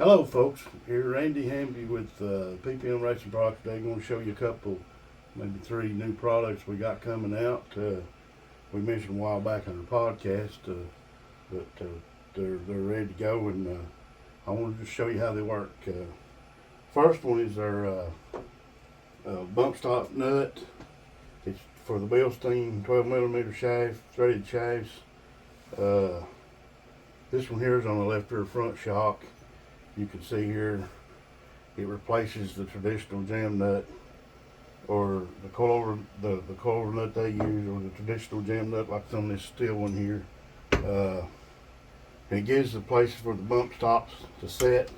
Hello folks, here Randy Hamby with PPM Racing Products today. I'm going to show you a couple, maybe three new products we got coming out. We mentioned a while back on the podcast, but they're ready to go, and I want to just show you how they work. First one is our bump stop nut. It's for the Bilstein 12mm shaft, threaded shafts. This one here is on the left rear front shock. You can see here it replaces the traditional jam nut, or the coilover, the coilover nut they use, or the traditional jam nut like some of this steel one here. And it gives the place for the bump stops to set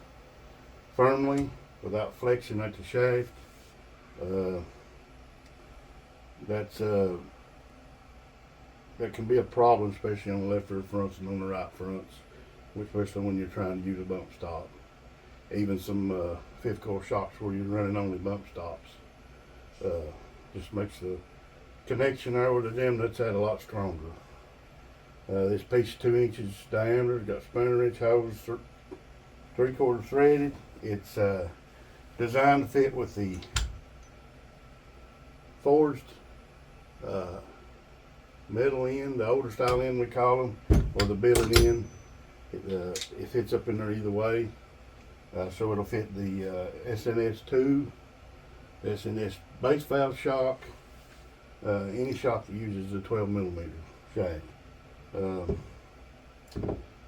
firmly without flexion at the shaft. That can be a problem, especially on the left rear fronts and on the right fronts, especially when you're trying to use a bump stop. Even some fifth coil shocks where you're running only bump stops. Just makes the connection there with the jam nuts at a lot stronger. This piece is 2 inches diameter, it's got spinner inch holes, 3/4 threaded. It's designed to fit with the forged metal end, the older style end we call them, or the billet end. It fits up in there either way. So it'll fit the SNS2, SNS base valve shock, any shock that uses a 12mm shaft. The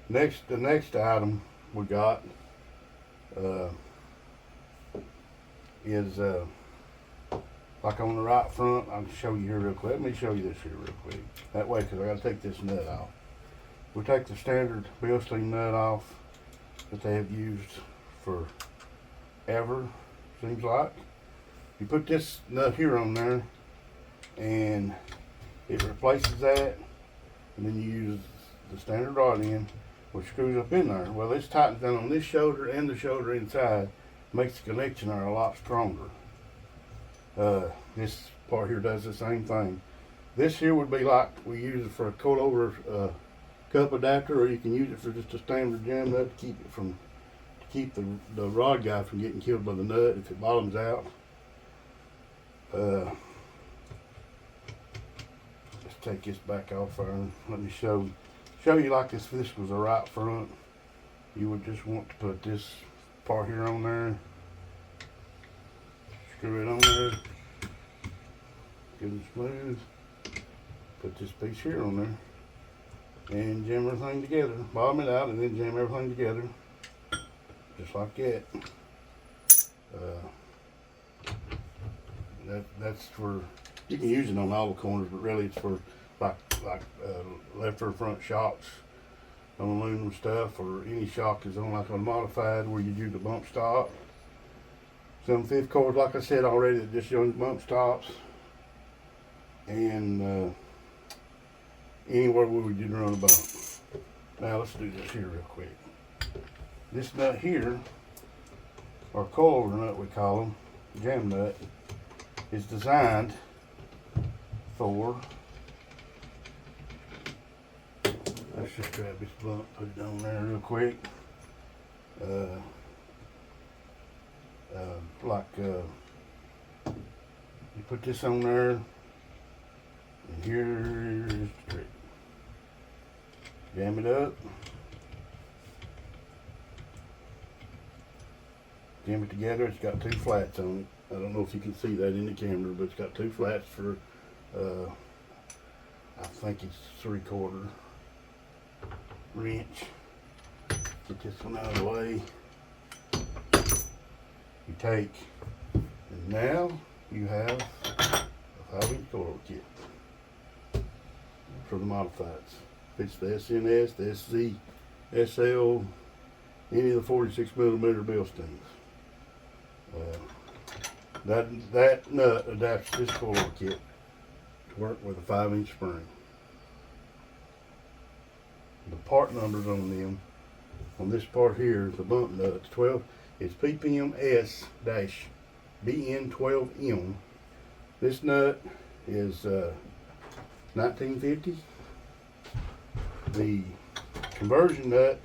next item we got is like on the right front. I'll show you here real quick. Let me show you this here real quick. That way, because I got to take this nut off. We take the standard Bilstein nut off that they have used forever, seems like. You put this nut here on there, and it replaces that, and then you use the standard rod end, which screws up in there. Well, this tightens down on this shoulder and the shoulder inside, makes the connection there a lot stronger. This part here does the same thing. This here would be like we use it for a coilover cup adapter, or you can use it for just a standard jam nut to keep the rod guy from getting killed by the nut if it bottoms out. Let's take this back off there and let me show you like this. If this was a right front, you would just want to put this part here on there, screw it on there, good and smooth. Put this piece here on there and jam everything together. Bottom it out and then jam everything together. Just like that. That's for, you can use it on all the corners, but really it's for like left or front shocks on aluminum stuff, or any shock is on like a modified where you do the bump stop. Some fifth coils, like I said already, that just use bump stops, and anywhere where we did run a bump. Now let's do this here real quick. This nut here, or coilover nut we call them, jam nut, is designed for, let's just grab this bump, put it on there real quick. You put this on there, and here's the trick. Jam it up. Jam it together. It's got 2 flats on it. I don't know if you can see that in the camera, but it's got 2 flats for, I think it's 3/4 wrench. Get this one out of the way. You take, and now you have a 5-inch coil kit for the modifieds. It's the SNS, the SZ, SL, any of the 46mm Bilsteins. That nut adapts this coilover kit to work with a 5-inch spring. The part numbers on them, on this part here, the bump nut, it's PPM S-BN12M. This nut is 1950. The conversion nut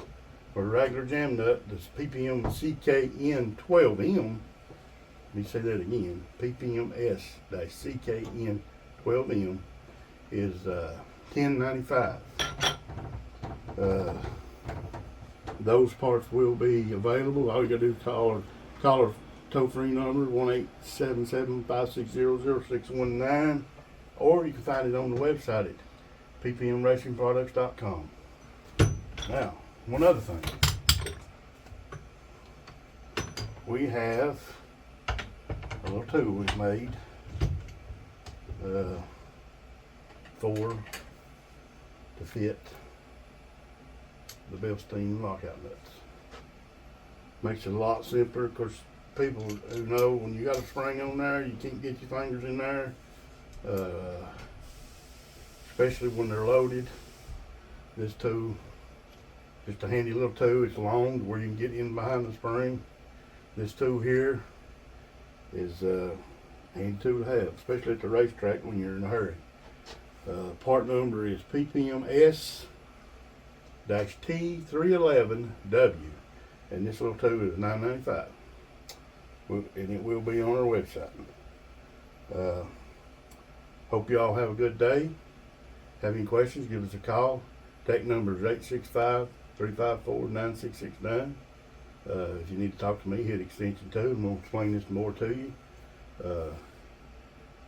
For a regular jam nut, this PPM CKN 12M, let me say that again, PPM-CKN 12M is $10.95. Those parts will be available. All you gotta do is call our toll-free number 1-877-560-0619, or you can find it on the website at ppmracingproducts.com. Now, one other thing. We have a little tool we've made for to fit the Bilstein lockout nuts. Makes it a lot simpler. Of course, people who know when you got a spring on there, you can't get your fingers in there, especially when they're loaded. This tool, just a handy little tool. It's long where you can get in behind the spring. This tool here is a handy tool to have, especially at the racetrack when you're in a hurry. Part number is PPM-S-T311W, and this little tool is $9.95, and it will be on our website. Hope you all have a good day. Have any questions, give us a call. Tech number is 865-354-9669. If you need to talk to me, hit extension 2 and we'll explain this more to you.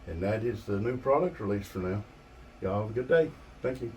And that is the new product release for now. Y'all have a good day. Thank you.